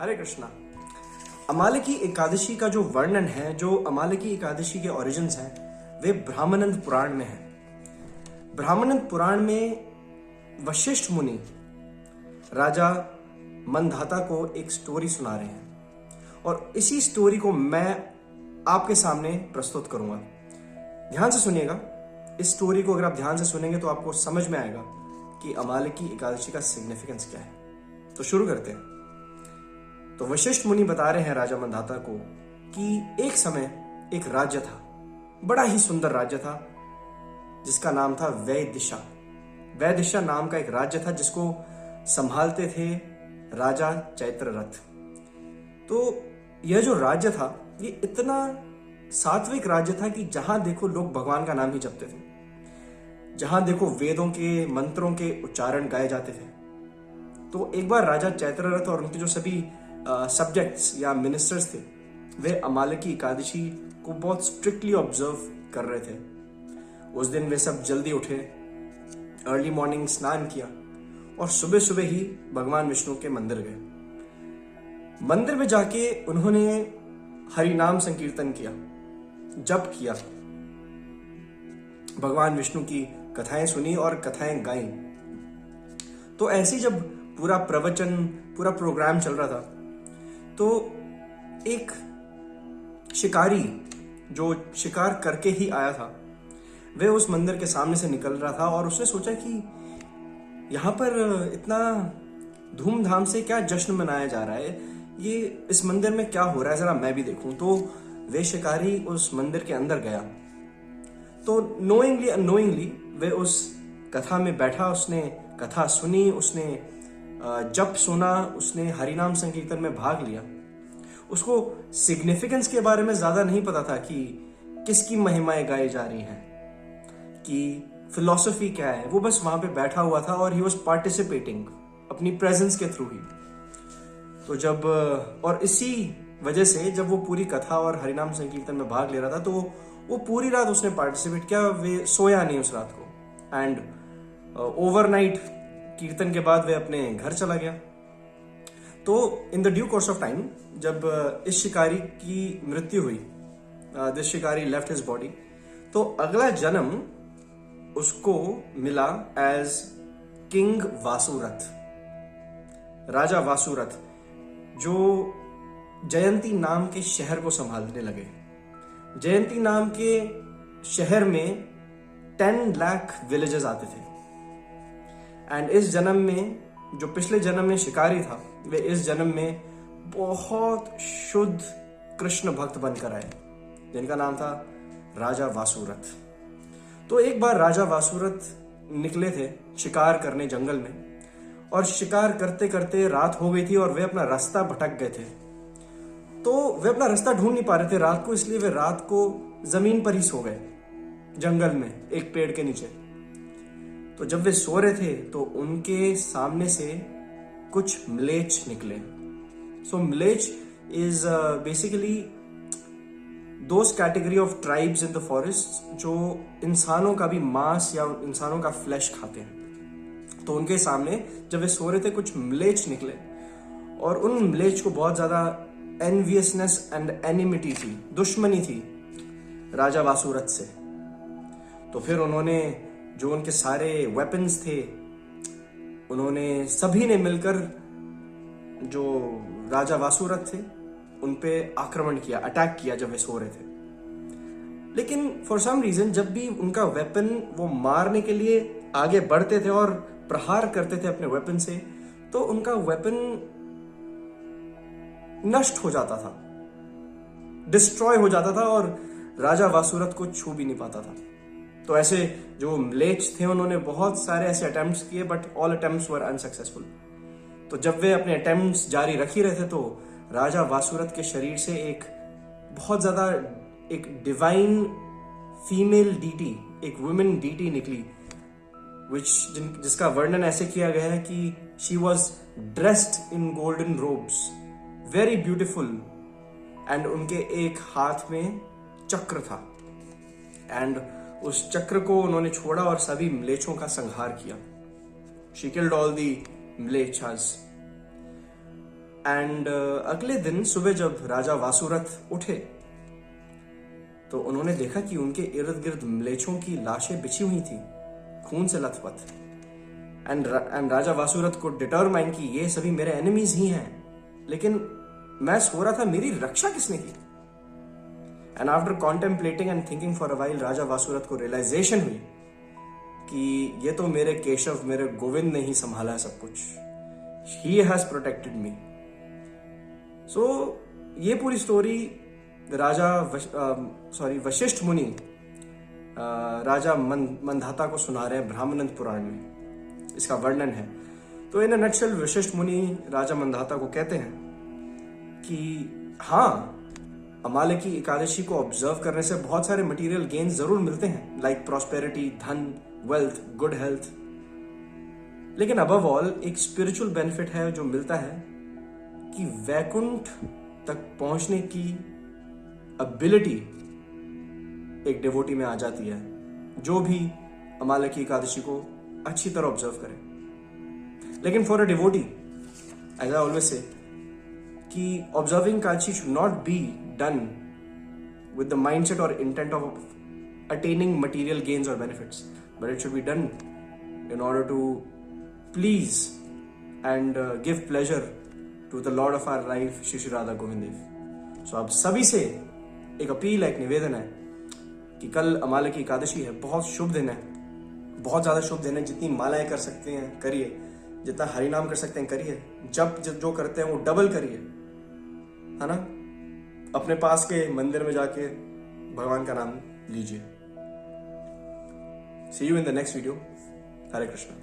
हरे कृष्णा। अमालकी एकादशी का जो वर्णन है, जो अमालकी एकादशी के ओरिजिन्स हैं, वे ब्राह्मणंद पुराण में है। ब्राह्मणंद पुराण में वशिष्ठ मुनि राजा मंधाता को एक स्टोरी सुना रहे हैं और इसी स्टोरी को मैं आपके सामने प्रस्तुत करूंगा। ध्यान से सुनिएगा। इस स्टोरी को अगर आप ध्यान से सुनेंगे तो आपको समझ में आएगा कि अमालकी एकादशी का सिग्निफिकेंस क्या है। तो शुरू करते हैं। तो वशिष्ठ मुनि बता रहे हैं राजा मंधाता को कि एक समय एक राज्य था, बड़ा ही सुंदर राज्य था, जिसका नाम था वैदिशा। वैदिशा नाम का एक राज्य था जिसको संभालते थे राजा चैत्ररथ। तो यह जो राज्य था ये इतना सात्विक राज्य था कि जहां देखो लोग भगवान का नाम ही जपते थे, जहां देखो वेदों के मंत्रों के उच्चारण गाए जाते थे। तो एक बार राजा चैत्ररथ और उनके जो सभी सब्जेक्ट्स या मिनिस्टर्स थे, वे अमालकी एकादशी को बहुत स्ट्रिक्टली ऑब्जर्व कर रहे थे। उस दिन वे सब जल्दी उठे, अर्ली मॉर्निंग स्नान किया और सुबह सुबह ही भगवान विष्णु के मंदिर गए। मंदिर में जाके उन्होंने हरि नाम संकीर्तन किया, जप किया, भगवान विष्णु की कथाएं सुनी और कथाएं गाई। तो ऐसी जब पूरा प्रवचन, पूरा प्रोग्राम चल रहा था, तो एक शिकारी जो शिकार करके ही आया था, वह उस मंदिर के सामने से निकल रहा था और उसने सोचा कि यहाँ पर इतना धूमधाम से क्या जश्न मनाया जा रहा है, ये इस मंदिर में क्या हो रहा है, जरा मैं भी देखूं। तो वे शिकारी उस मंदिर के अंदर गया। तो नोइंगली अननोइंगली वे उस कथा में बैठा, उसने कथा सुनी, उसने जप सुना, उसने हरिनाम संकीर्तन में भाग लिया। उसको सिग्निफिकेंस के बारे में ज्यादा नहीं पता था कि किसकी महिमाएं गाई जा रही हैं, कि फिलॉसफी क्या है। वो बस वहां पे बैठा हुआ था और ही वॉज पार्टिसिपेटिंग अपनी प्रेजेंस के थ्रू ही। तो जब और इसी वजह से जब वो पूरी कथा और हरिनाम संकीर्तन में भाग ले रहा था, तो वो पूरी रात उसने पार्टिसिपेट किया। वे सोया नहीं उस रात को एंड ओवरनाइट कीर्तन के बाद वे अपने घर चला गया। तो in the due course of time जब इस शिकारी की मृत्यु हुई, दिस शिकारी लेफ्ट हिज बॉडी, तो अगला जन्म उसको मिला एज किंग वासुरथ, राजा वासुरथ, जो जयंती नाम के शहर को संभालने लगे। जयंती नाम के शहर में 10 लाख विलेजेस आते थे। एंड इस जन्म में जो पिछले जन्म में शिकारी था, वे इस जन्म में बहुत शुद्ध कृष्ण भक्त बनकर आए, जिनका नाम था राजा वासुरथ। तो एक बार राजा वासुरथ निकले थे शिकार करने जंगल में, और शिकार करते करते रात हो गई थी और वे अपना रास्ता भटक गए थे। तो वे अपना रास्ता ढूंढ नहीं पा रहे थे रात को, इसलिए वे रात को जमीन पर ही सो गए जंगल में एक पेड़ के नीचे। तो जब वे सो रहे थे तो उनके सामने से कुछ म्लेच्छ निकले। सो म्लेच्छ is basically those category of tribes in the forest जो इंसानों का भी मांस या इंसानों का फ्लैश खाते हैं। तो उनके सामने जब वे सो रहे थे कुछ म्लेच्छ निकले और उन म्लेच्छ को बहुत ज्यादा एनवियसनेस एंड एनिमिटी थी, दुश्मनी थी राजा वासुरथ से। तो फिर उन्होंने जो उनके सारे वेपन्स थे, उन्होंने सभी ने मिलकर जो राजा वासुरथ थे उन पे आक्रमण किया, अटैक किया जब वे सो रहे थे। लेकिन फॉर सम रीजन जब भी उनका वेपन वो मारने के लिए आगे बढ़ते थे और प्रहार करते थे अपने वेपन से, तो उनका वेपन नष्ट हो जाता था, डिस्ट्रॉय हो जाता था और राजा वासुरथ को छू भी नहीं पाता था। तो ऐसे जो म्लेच्छ थे उन्होंने बहुत सारे ऐसे अटेम्प्ट्स किए, but all attempts were unsuccessful. तो जब वे अपने अटेम्प्ट्स जारी रख ही रहे थे, तो राजा वासुरथ के शरीर से एक बहुत ज्यादा एक डिवाइन फीमेल डीटी, एक वुमेन डीटी निकली, जिसका वर्णन ऐसे किया गया है कि she was dressed in golden ropes, very beautiful, and उनके एक हाथ में चक्र था। एंड उस चक्र को उन्होंने छोड़ा और सभी म्लेच्छों का संहार किया। She killed all the म्लेच्छास। एंड अगले दिन सुबह जब राजा वासुरथ उठे तो उन्होंने देखा कि उनके इर्द गिर्द म्लेच्छों की लाशें बिछी हुई थी, खून से लथपथ। एंड राजा वासुरथ को डिटरमाइन कि ये सभी मेरे एनिमीज ही हैं, लेकिन मैं सो रहा था, मेरी रक्षा किसने की? And after contemplating and thinking for a while, राजा वासुरथ को रियलाइजेशन हुई कि ये तो मेरे केशव, मेरे गोविंद ने ही संभाला है सब कुछ। ही हैज प्रोटेक्टेड मी। सो ये पूरी स्टोरी वशिष्ठ मुनि राजा मंधाता को सुना रहे हैं ब्राह्मणंद पुराण में, इसका वर्णन है। तो इन नटशेल वशिष्ठ मुनि राजा मंधाता को कहते हैं कि हाँ, अमालेकी एकादशी को ऑब्जर्व करने से बहुत सारे मटेरियल गेन जरूर मिलते हैं, लाइक प्रॉस्पेरिटी, धन, वेल्थ, गुड हेल्थ, लेकिन अबव ऑल एक स्पिरिचुअल बेनिफिट है जो मिलता है कि वैकुंठ तक पहुंचने की एबिलिटी एक डिवोटी में आ जाती है, जो भी अमालेकी एकादशी को अच्छी तरह ऑब्जर्व करे। लेकिन for a devotee, as I always say, कि observing Ekadashi should not be done with the mindset और intent of attaining material gains और benefits, but it should be done in order to please and give pleasure to the Lord of our life, Shri Shri Radha Govind Dev. So आप सभी से एक appeal है, एक निवेदन है कि कल अमालेकी एकादशी है, बहुत शुभ दिन है, बहुत ज़्यादा शुभ दिन है। जितनी मालाएं कर सकते हैं करिए, जितना हरिनाम कर सकते हैं करिए, जब जो करते हैं वो डबल करिए, है ना। अपने पास के मंदिर में जाके भगवान का नाम लीजिए। See you in the next video. Hare Krishna.